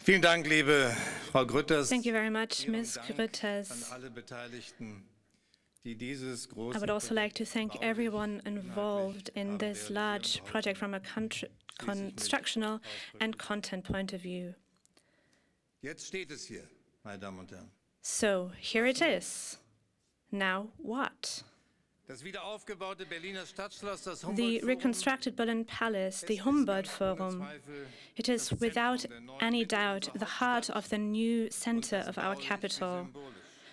Vielen Dank, liebe Frau Grütters. Thank you very much, Ms. Grütters. I would also like to thank everyone involved in this large project from a constructional and content point of view. So here it is. Now what? The reconstructed Berlin Palace, the Humboldt Forum, it is without any doubt the heart of the new center of our capital,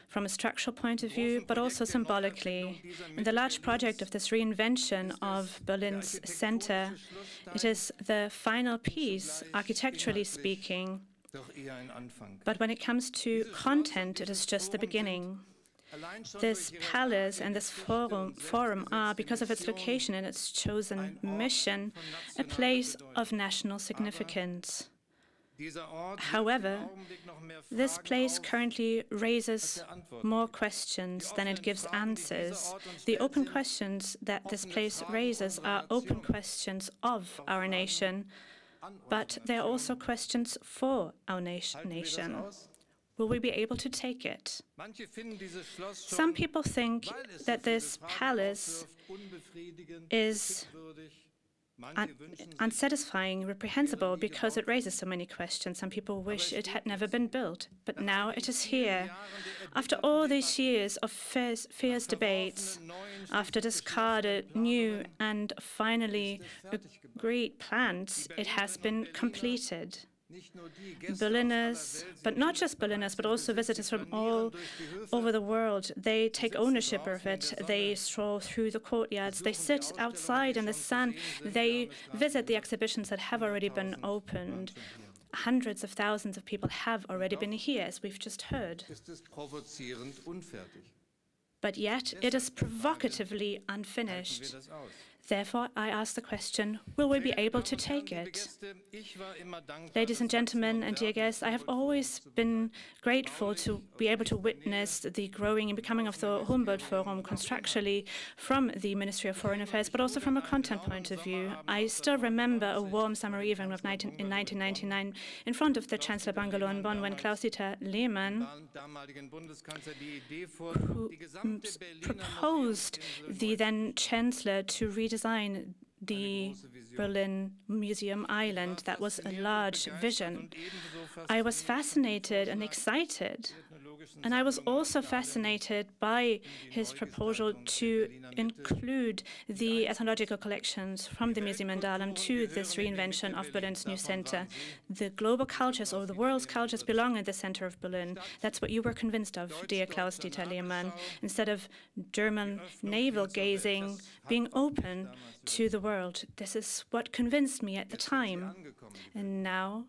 from a structural point of view, but also symbolically. In the large project of this reinvention of Berlin's center, it is the final piece, architecturally speaking. But when it comes to content, it is just the beginning. This palace and this forum are, because of its location and its chosen mission, a place of national significance. However, this place currently raises more questions than it gives answers. The open questions that this place raises are open questions of our nation, but they are also questions for our nation. Will we be able to take it? Some people think that this palace is unsatisfying, reprehensible, because it raises so many questions. Some people wish it had never been built, but now it is here. After all these years of fierce debates, after discarded, new, and finally agreed plans, it has been completed. Berliners, but not just Berliners, but also visitors from all over the world, they take ownership of it. They stroll through the courtyards. They sit outside in the sun. They visit the exhibitions that have already been opened. Hundreds of thousands of people have already been here, as we've just heard. But yet, it is provocatively unfinished. Therefore, I ask the question, will we be able to take it? Ladies and gentlemen and dear guests, I have always been grateful to be able to witness the growing and becoming of the Humboldt Forum constructually from the Ministry of Foreign Affairs, but also from a content point of view. I still remember a warm summer evening in 1999 in front of the Chancellor Bungalow in Bonn when Klaus-Dieter Lehmann, who proposed the then Chancellor to redesign the Berlin Museum Island. That was a large vision. I was fascinated and excited. And I was also fascinated by his proposal to include the ethnological collections from the Museum in Dahlem to this reinvention of Berlin's new center. The global cultures, or the world's cultures, belong in the center of Berlin. That's what you were convinced of, dear Klaus-Dieter Lehmann. Instead of German navel-gazing, being open to the world. This is what convinced me at the time. And now,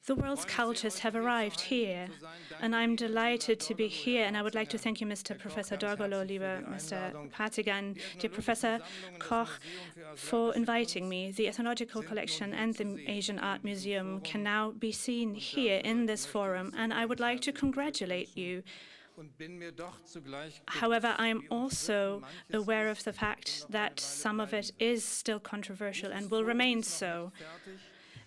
the world's cultures have arrived here, and I'm delighted to be here. And I would like to thank you, Mr. Professor Dorgolo, lieber Mr. Patiger, and dear Professor Koch, for inviting me. The Ethnological Collection and the Asian Art Museum can now be seen here in this forum, and I would like to congratulate you. However, I am also aware of the fact that some of it is still controversial and will remain so.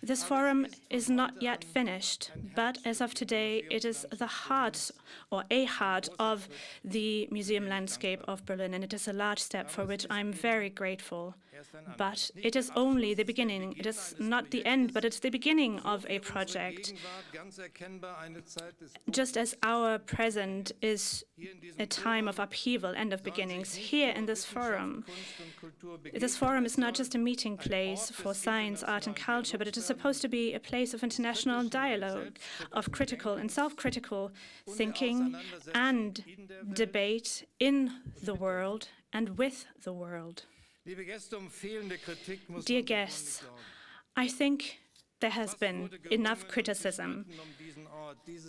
This forum is not yet finished, but as of today, it is the heart, or a heart, of the museum landscape of Berlin, and it is a large step for which I'm very grateful. But it is only the beginning. It is not the end, but it's the beginning of a project. Just as our present is a time of upheaval and of beginnings, here in this forum is not just a meeting place for science, art, and culture, but it is supposed to be a place of international dialogue, of critical and self-critical thinking and debate in the world and with the world. Dear guests, I think there has been enough criticism.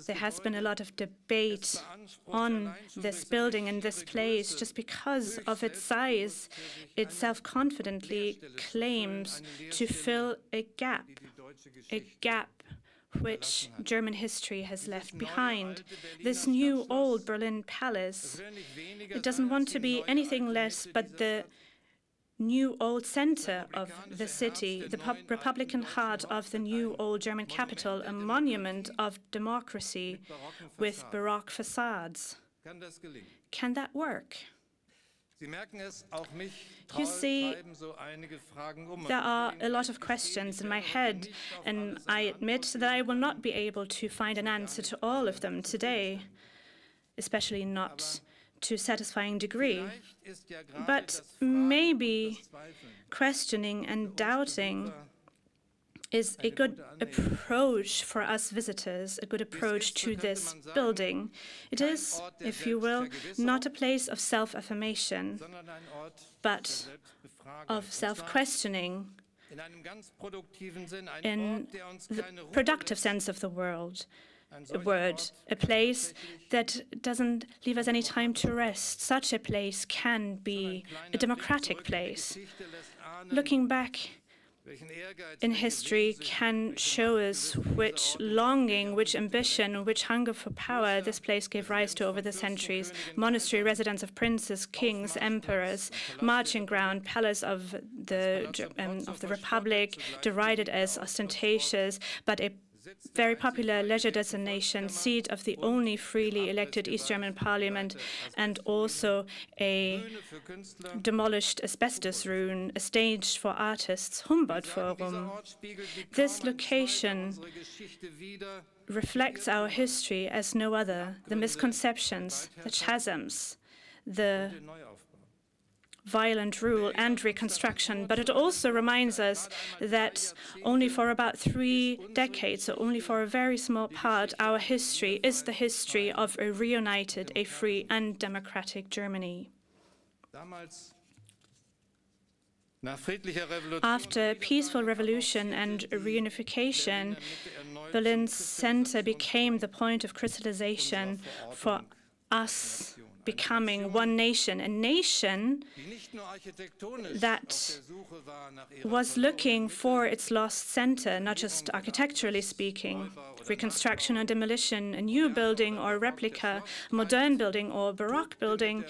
There has been a lot of debate on this building and this place. Just because of its size, it self-confidently claims to fill a gap which German history has left behind. This new old Berlin Palace, it doesn't want to be anything less but the new old center of the city, the Republican heart of the new old German capital, a monument of democracy with Baroque facades. Can that work? You see, there are a lot of questions in my head, and I admit that I will not be able to find an answer to all of them today, especially not to a satisfying degree. But maybe questioning and doubting is a good approach for us visitors, a good approach to this building. It is, if you will, not a place of self-affirmation, but of self-questioning in the productive sense of the word, a place that doesn't leave us any time to rest. Such a place can be a democratic place. Looking back in history can show us which longing, which ambition, which hunger for power this place gave rise to over the centuries. Monastery, residence of princes, kings, emperors, marching ground, palace of the Republic, derided as ostentatious, but a very popular leisure destination, seat of the only freely elected East German parliament, and also a demolished asbestos ruin, a stage for artists, Humboldt Forum. This location reflects our history as no other, the misconceptions, the chasms, the violent rule and reconstruction, but it also reminds us that only for about 3 decades, so only for a very small part, our history is the history of a reunited, a free and democratic Germany. After peaceful revolution and reunification, Berlin's center became the point of crystallization for us becoming one nation, a nation that was looking for its lost center, not just architecturally speaking, reconstruction or demolition, a new building or replica, a modern building or Baroque building.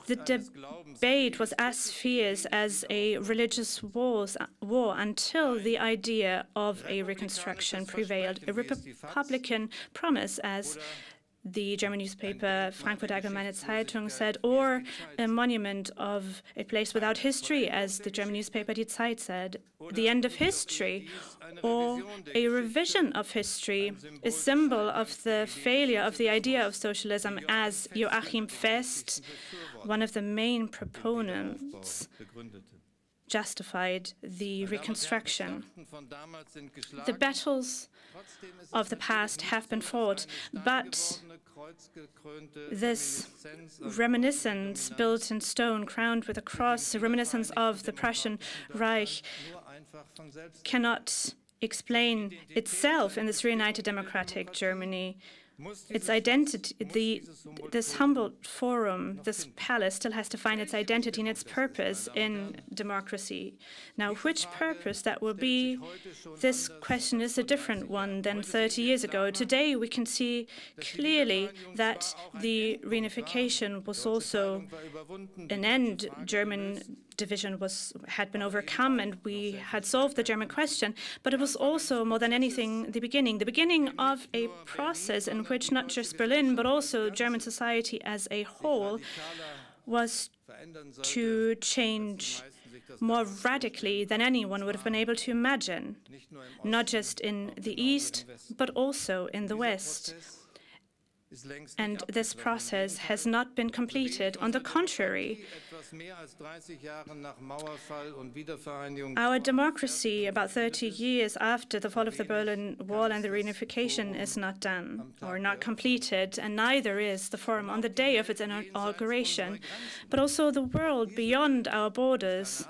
The debate was as fierce as a religious war until the idea of a reconstruction prevailed. A Republican promise, as the German newspaper Frankfurter Allgemeine Zeitung said, or a monument of a place without history, as the German newspaper Die Zeit said, the end of history, or a revision of history, a symbol of the failure of the idea of socialism, as Joachim Fest, one of the main proponents, justified the reconstruction. The battles of the past have been fought, but this reminiscence built in stone, crowned with a cross, a reminiscence of the Prussian Reich, cannot explain itself in this reunited democratic Germany. Its identity, this Humboldt Forum, this palace, still has to find its identity and its purpose in democracy. Now, which purpose that will be, this question is a different one than 30 years ago. Today, we can see clearly that the reunification was also an end. German division had been overcome, and we had solved the German question. But it was also, more than anything, the beginning of a process in which not just Berlin, but also German society as a whole was to change more radically than anyone would have been able to imagine, not just in the East, but also in the West. And this process has not been completed. On the contrary, our democracy, about 30 years after the fall of the Berlin Wall and the reunification, is not done or not completed, and neither is the forum on the day of its inauguration. But also the world beyond our borders.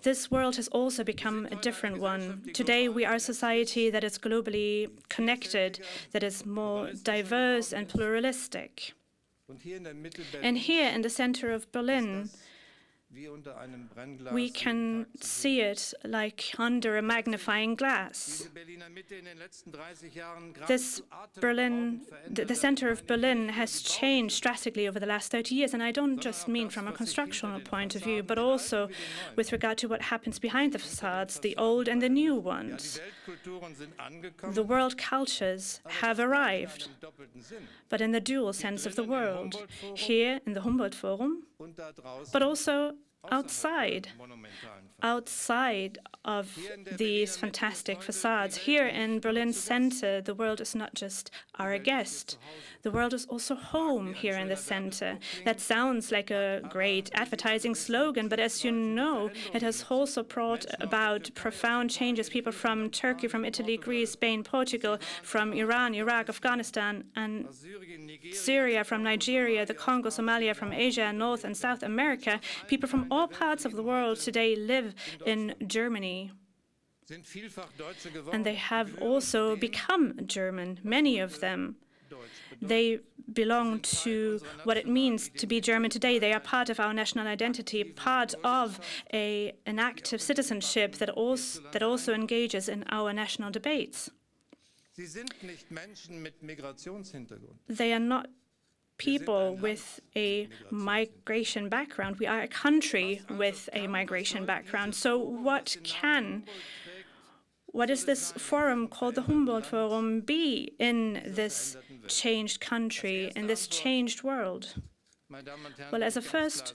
This world has also become a different one. Today, we are a society that is globally connected, that is more diverse and pluralistic. And here in the center of Berlin, We can see it like under a magnifying glass. This Berlin, the center of Berlin has changed drastically over the last 30 years, and I don't just mean from a constructional point of view, but also with regard to what happens behind the facades, the old and the new ones. The world cultures have arrived, but in the dual sense of the world, here in the Humboldt Forum, but also outside of these fantastic facades. Here in Berlin center, the world is not just our guest. The world is also home here in the center. That sounds like a great advertising slogan, but as you know, it has also brought about profound changes. People from Turkey, from Italy, Greece, Spain, Portugal, from Iran, Iraq, Afghanistan, and Syria, from Nigeria, the Congo, Somalia, from Asia, North and South America. People from all parts of the world today live in Germany. And they have also become German, many of them. They belong to what it means to be German today. They are part of our national identity, part of an active citizenship that also engages in our national debates. They are not people with a migration background. We are a country with a migration background. So what is this forum called the Humboldt Forum be in this changed country, in this changed world? Well, as a first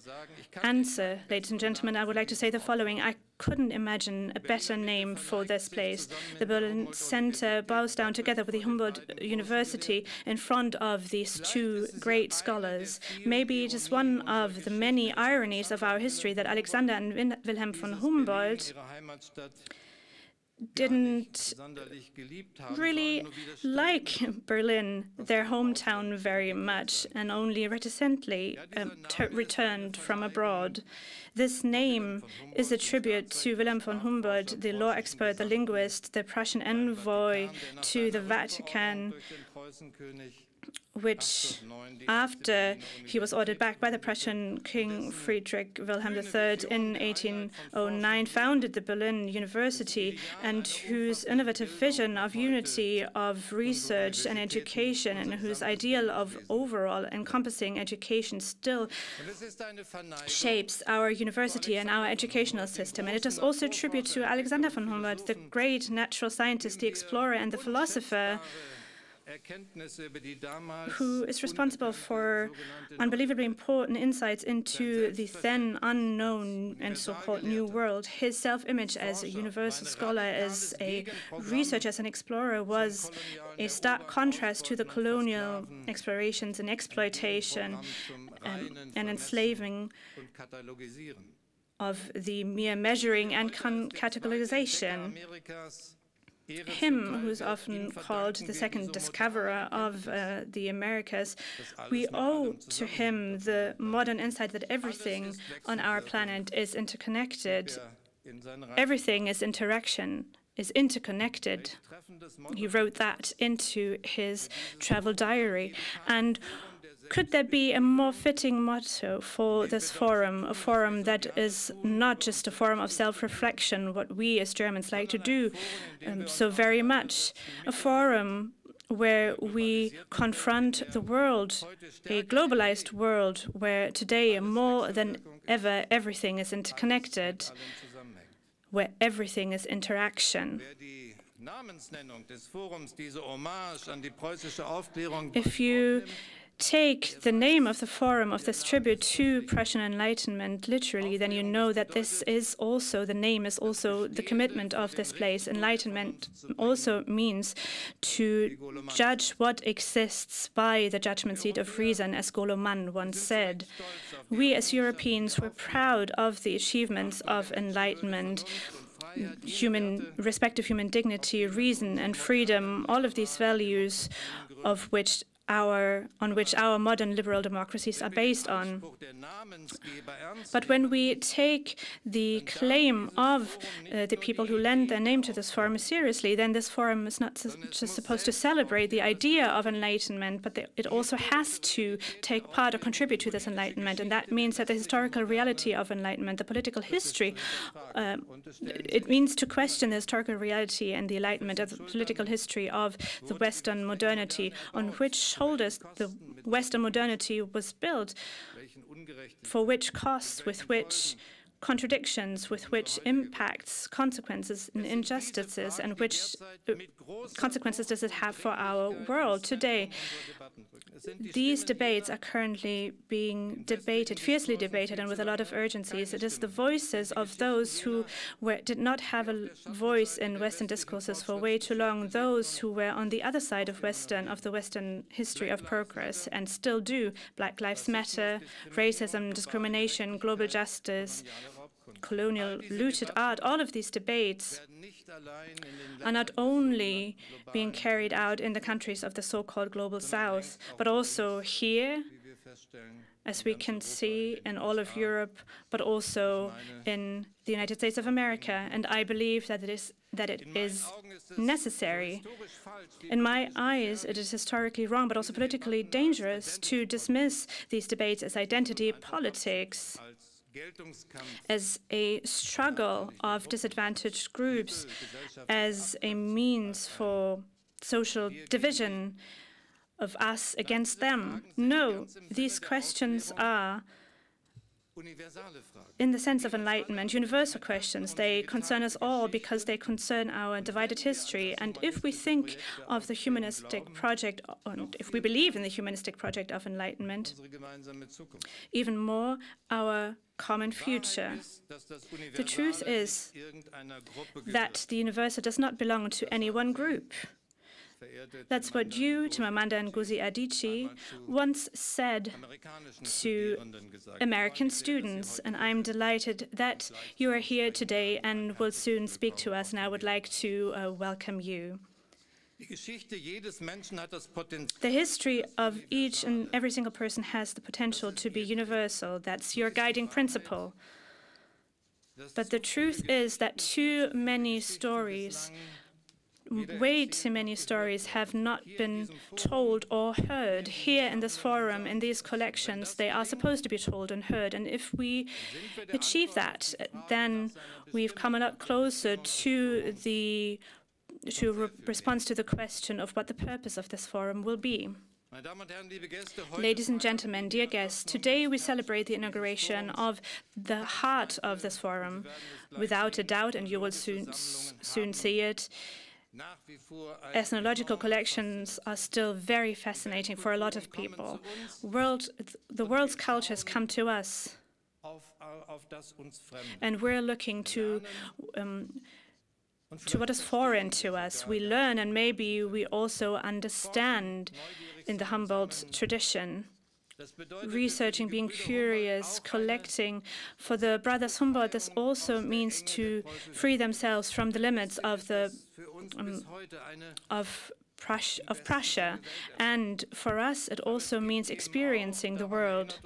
answer, ladies and gentlemen, I would like to say the following. I couldn't imagine a better name for this place. The Berlin Center bows down together with the Humboldt University in front of these two great scholars. Maybe it is one of the many ironies of our history that Alexander and Wilhelm von Humboldt didn't really like Berlin, their hometown, very much, and only reticently returned from abroad. This name is a tribute to Wilhelm von Humboldt, the law expert, the linguist, the Prussian envoy to the Vatican, which, after he was ordered back by the Prussian King Friedrich Wilhelm III in 1809, founded the Berlin University, and whose innovative vision of unity of research and education, and whose ideal of overall encompassing education still shapes our university and our educational system. And it is also a tribute to Alexander von Humboldt, the great natural scientist, the explorer, and the philosopher, who is responsible for unbelievably important insights into the then unknown and so-called New World. His self-image as a universal scholar, as a researcher, as an explorer, was a stark contrast to the colonial explorations and exploitation and enslaving of the mere measuring and categorization. Him, who's often called the second discoverer of the Americas, we owe to him the modern insight that everything on our planet is interconnected. Everything is interconnected. He wrote that into his travel diary. And could there be a more fitting motto for this forum, a forum that is not just a forum of self-reflection, what we as Germans like to do so very much, a forum where we confront the world, a globalized world where today more than ever everything is interconnected, where everything is interaction. If you take the name of the forum, of this tribute to Prussian Enlightenment, literally, then you know that this is also, the name is also the commitment of this place. Enlightenment also means to judge what exists by the judgment seat of reason, as Golo Mann once said. We as Europeans were proud of the achievements of Enlightenment, respect of human dignity, reason and freedom, all of these values of which on which our modern liberal democracies are based on. But when we take the claim of the people who lend their name to this forum seriously, then this forum is not just supposed to celebrate the idea of enlightenment, but it also has to take part or contribute to this enlightenment. And that means that the historical reality of enlightenment, the political history, it means to question the historical reality and the enlightenment of the political history of the Western modernity, on which shoulders the Western modernity was built, for which costs, with which contradictions, with which impacts, consequences, and injustices, and which consequences does it have for our world today. These debates are currently being debated, fiercely debated, and with a lot of urgencies. It is the voices of those who did not have a voice in Western discourses for way too long, those who were on the other side of the Western history of progress and still do. Black Lives Matter, racism, discrimination, global justice, colonial looted art, all of these debates are not only being carried out in the countries of the so-called Global South, but also here, as we can see, in all of Europe, but also in the United States of America. And I believe that it is necessary. In my eyes, it is historically wrong, but also politically dangerous to dismiss these debates as identity politics, as a struggle of disadvantaged groups, as a means for social division of us against them. No, these questions are, in the sense of enlightenment, universal questions. They concern us all because they concern our divided history. And if we think of the humanistic project, and if we believe in the humanistic project of enlightenment, even more our common future. The truth is that the universal does not belong to any one group. That's what you, Chimamanda Ngozi Adichie, once said to American students, and I'm delighted that you are here today and will soon speak to us, and I would like to welcome you. The history of each and every single person has the potential to be universal. That's your guiding principle. But the truth is that too many stories, way too many stories, have not been told or heard. Here in this forum, in these collections, they are supposed to be told and heard. And if we achieve that, then we've come a lot closer to the response to the question of what the purpose of this forum will be. Ladies and gentlemen, dear guests, today we celebrate the inauguration of the heart of this forum. Without a doubt, and you will soon see it, ethnological collections are still very fascinating for a lot of people. The world's cultures come to us, and we're looking to what is foreign to us. We learn, and maybe we also understand in the Humboldt tradition. Researching, being curious, collecting. For the brothers Humboldt, this also means to free themselves from the limits of Prussia. And for us, it also means experiencing the world.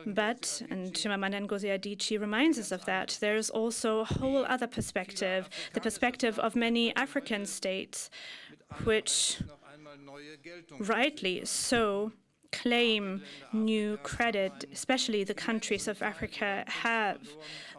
But, and Chimamanda Ngozi Adichie reminds us of that, there is also a whole other perspective, the perspective of many African states, which, rightly so, claim new credit. Especially the countries of Africa have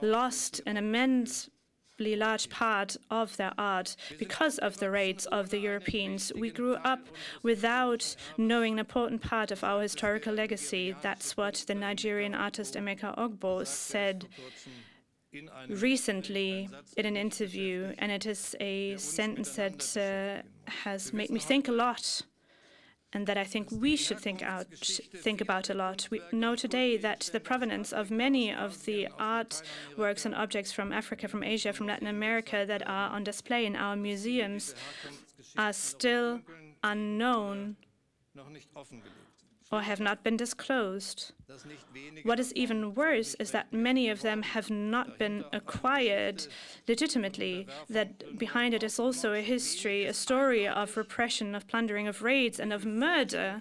lost an immensely large part of their art because of the raids of the Europeans. We grew up without knowing an important part of our historical legacy. That's what the Nigerian artist Emeka Ogbo said recently in an interview, and it is a sentence that has made me think a lot, and that I think we should think about a lot. We know today that the provenance of many of the artworks and objects from Africa, from Asia, from Latin America that are on display in our museums are still unknown or have not been disclosed. What is even worse is that many of them have not been acquired legitimately, that behind it is also a history, a story of repression, of plundering, of raids, and of murder,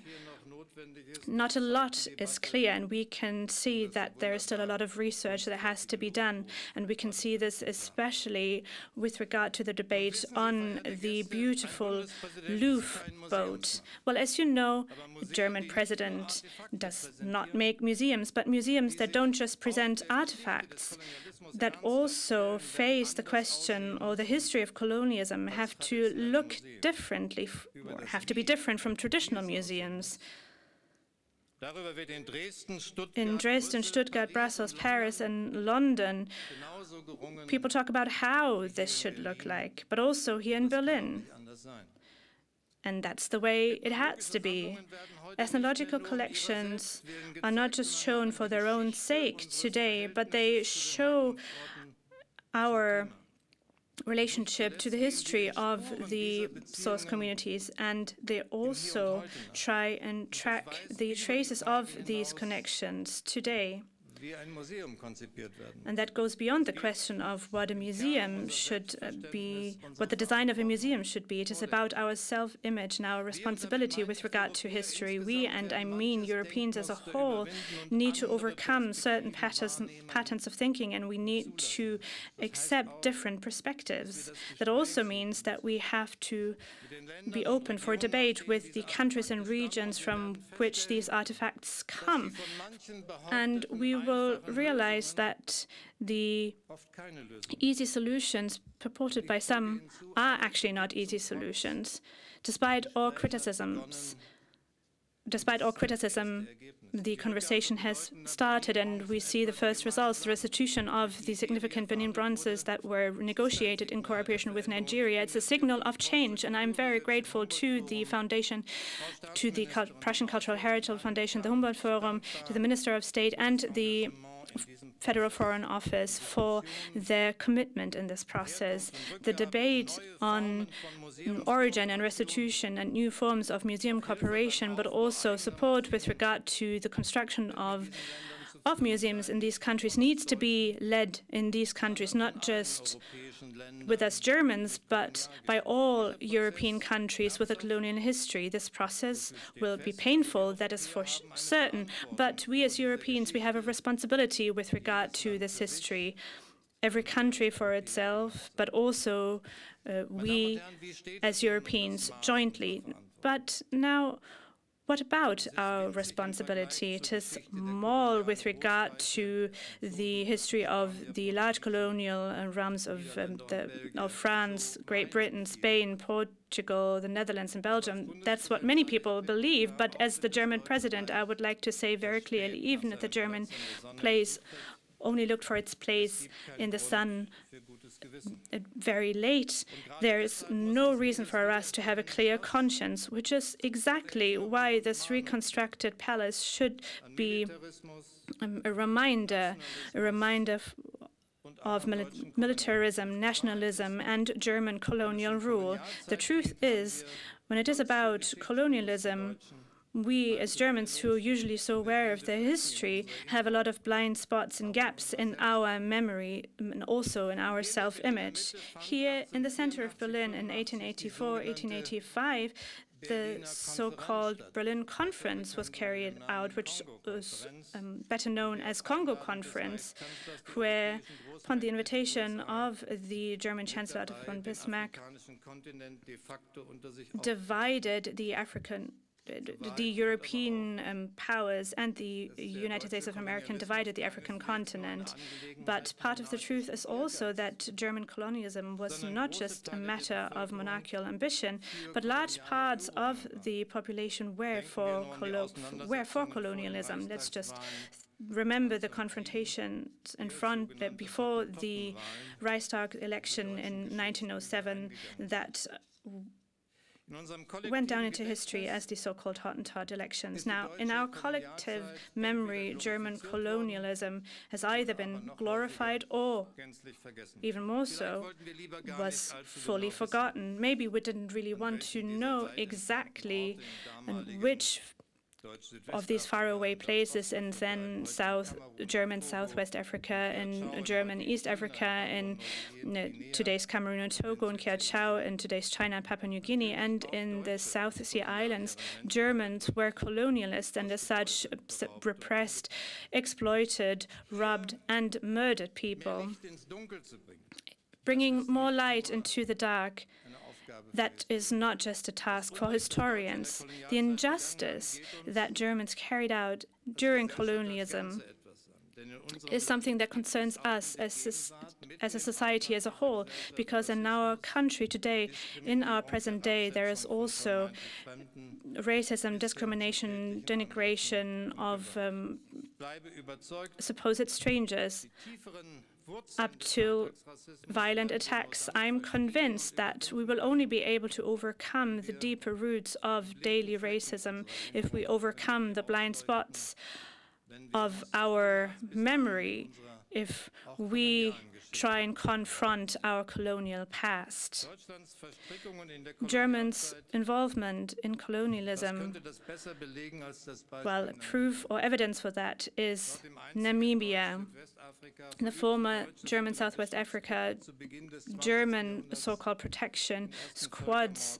not a lot is clear, and we can see that there is still a lot of research that has to be done. And we can see this especially with regard to the debate on the beautiful Louvre boat. Well, as you know, the German president does not make museums, but museums that don't just present artifacts, that also face the question or the history of colonialism, have to look differently, or have to be different from traditional museums. In Dresden, Stuttgart, Brussels, Paris, and London, people talk about how this should look like, but also here in Berlin. And that's the way it has to be. Ethnological collections are not just shown for their own sake today, but they show our relationship to the history of the source communities, and they also try and track the traces of these connections today. And that goes beyond the question of what a museum should be, what the design of a museum should be. It is about our self-image and our responsibility with regard to history. We, and I mean Europeans as a whole, need to overcome certain patterns of thinking, and we need to accept different perspectives. That also means that we have to be open for debate with the countries and regions from which these artifacts come. And we will realize that the easy solutions purported by some are actually not easy solutions. Despite all criticism, the conversation has started, and we see the first results, the restitution of the significant Benin bronzes that were negotiated in cooperation with Nigeria. It's a signal of change, and I'm very grateful to the foundation, to the Prussian Cultural Heritage Foundation, the Humboldt Forum, to the Minister of State, and the Federal Foreign Office for their commitment in this process. The debate on origin and restitution and new forms of museum cooperation, but also support with regard to the construction of museums in these countries, needs to be led in these countries, not just with us Germans, but by all European countries with a colonial history. This process will be painful, that is for certain, but we as Europeans, we have a responsibility with regard to this history. Every country for itself, but also we as Europeans jointly. But now, what about our responsibility? It is more with regard to the history of the large colonial realms of France, Great Britain, Spain, Portugal, the Netherlands, and Belgium. That's what many people believe. But as the German president, I would like to say very clearly, even if the German place only looked for its place in the sun very late, there is no reason for us to have a clear conscience, which is exactly why this reconstructed palace should be a reminder of militarism, nationalism, and German colonial rule. The truth is, when it is about colonialism, we, as Germans who are usually so aware of their history, have a lot of blind spots and gaps in our memory and also in our self-image. Here in the center of Berlin in 1884, 1885, the so-called Berlin Conference was carried out, which was better known as Congo Conference, where, upon the invitation of the German Chancellor Otto von Bismarck, divided the European powers and the United States of America divided the African continent. But part of the truth is also that German colonialism was not just a matter of monarchical ambition, but large parts of the population were for colonialism. Let's just remember the confrontations in front before the Reichstag election in 1907 that went down into history as the so-called Hottentot elections. Now, in our collective memory, German colonialism has either been glorified or, even more so, was fully forgotten. Maybe we didn't really want to know exactly which of these faraway places in then German Southwest Africa, in German East Africa, in today's Cameroon and Togo and Kiachau, in today's China and Papua New Guinea, and in the South Sea Islands, Germans were colonialists and as such repressed, exploited, robbed and murdered people. Bringing more light into the dark, that is not just a task for historians. The injustice that Germans carried out during colonialism is something that concerns us as a society as a whole, because in our country today, in our present day, there is also racism, discrimination, denigration of supposed strangers, up to violent attacks. I'm convinced that we will only be able to overcome the deeper roots of daily racism if we overcome the blind spots of our memory, if we try and confront our colonial past. Germans' involvement in colonialism, well, proof or evidence for that is Namibia. In the former German Southwest Africa, German so-called protection squads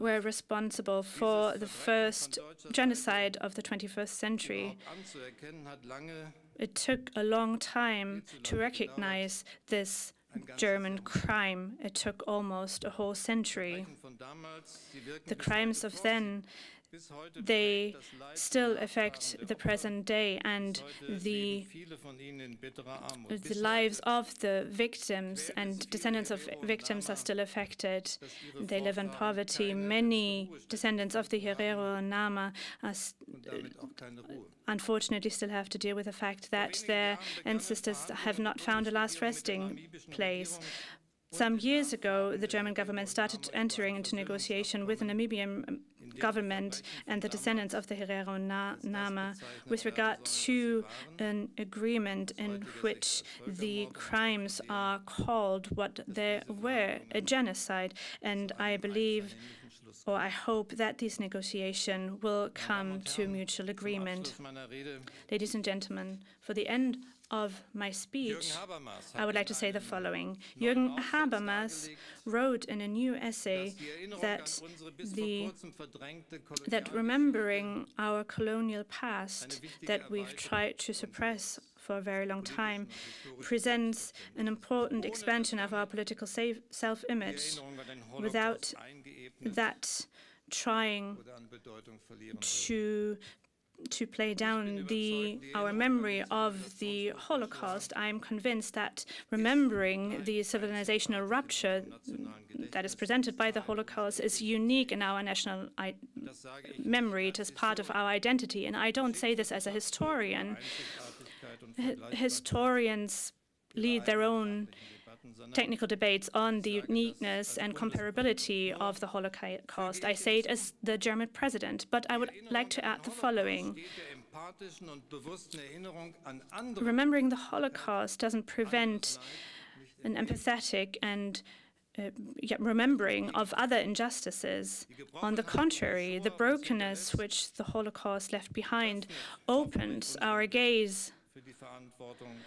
were responsible for the first genocide of the 21st century. It took a long time to recognize this German crime. It took almost a whole century. The crimes of then, they still affect the present day, and the lives of the victims and descendants of victims are still affected. They live in poverty. Many descendants of the Herero and Nama are unfortunately still have to deal with the fact that their ancestors have not found a last resting place. Some years ago, the German government started entering into negotiation with the Namibian government and the descendants of the Herero Nama with regard to an agreement in which the crimes are called what they were, a genocide. And I believe, or I hope, that this negotiation will come to mutual agreement. Ladies and gentlemen, for the end of my speech, I would like to say the following. Jürgen Habermas wrote in a new essay that remembering our colonial past that we've tried to suppress for a very long time presents an important expansion of our political self-image without that trying to play down our memory of the Holocaust. I'm convinced that remembering the civilizational rupture that is presented by the Holocaust is unique in our national memory. It is part of our identity. And I don't say this as a historian. Historians lead their own technical debates on the uniqueness and comparability of the Holocaust. I say it as the German president, but I would like to add the following. Remembering the Holocaust doesn't prevent an empathetic and remembering of other injustices. On the contrary, the brokenness which the Holocaust left behind opens our gaze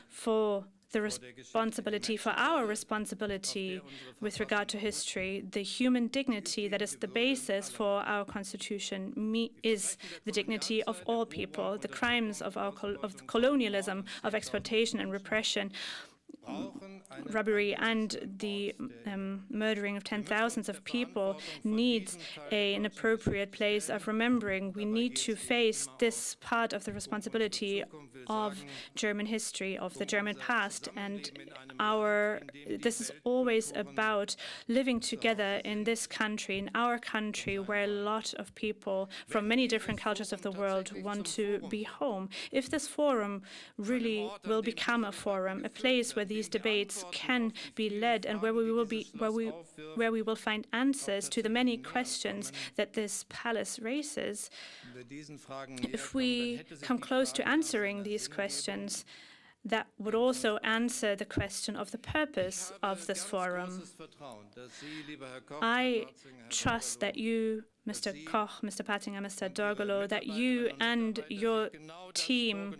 for the responsibility, for our responsibility with regard to history. The human dignity that is the basis for our constitution is the dignity of all people. The crimes of colonialism, of exploitation and repression, robbery and the murdering of 10,000s of people needs an appropriate place of remembering. We need to face this part of the responsibility of German history, of the German past, and this is always about living together in this country, in our country, where a lot of people from many different cultures of the world want to be home. If this forum really will become a forum, a place where these debates can be led and where we will find answers to the many questions that this palace raises, if we come close to answering these questions, that would also answer the question of the purpose of this forum. I trust that you, Mr. Koch, Mr. Pattinger, Mr. Dorgolo, that you and your team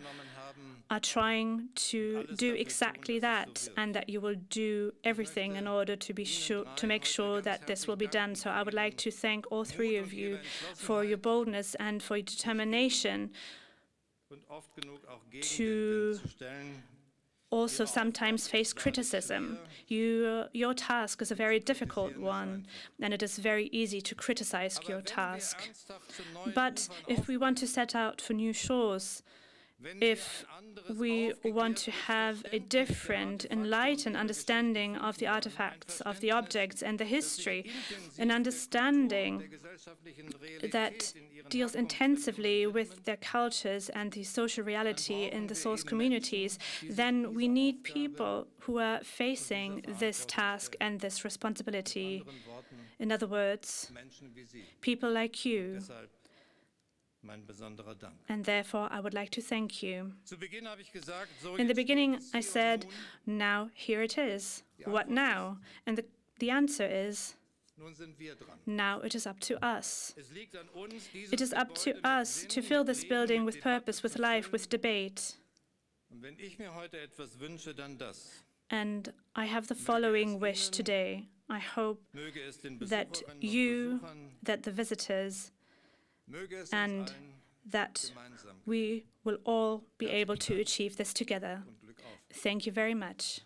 are trying to do exactly that, and that you will do everything in order to make sure that this will be done. So I would like to thank all three of you for your boldness and for your determination to also sometimes face criticism. Your task is a very difficult one, and it is very easy to criticize your task. But if we want to set out for new shores, if we want to have a different, enlightened understanding of the artifacts, of the objects, and the history, an understanding that deals intensively with their cultures and the social reality in the source communities, then we need people who are facing this task and this responsibility. In other words, people like you. And therefore, I would like to thank you. In the beginning, I said, now here it is. What now? And the answer is, now it is up to us. It is up to us to fill this building with purpose, with life, with debate. And I have the following wish today. I hope that you, that the visitors, and that we will all be able to achieve this together. Thank you very much.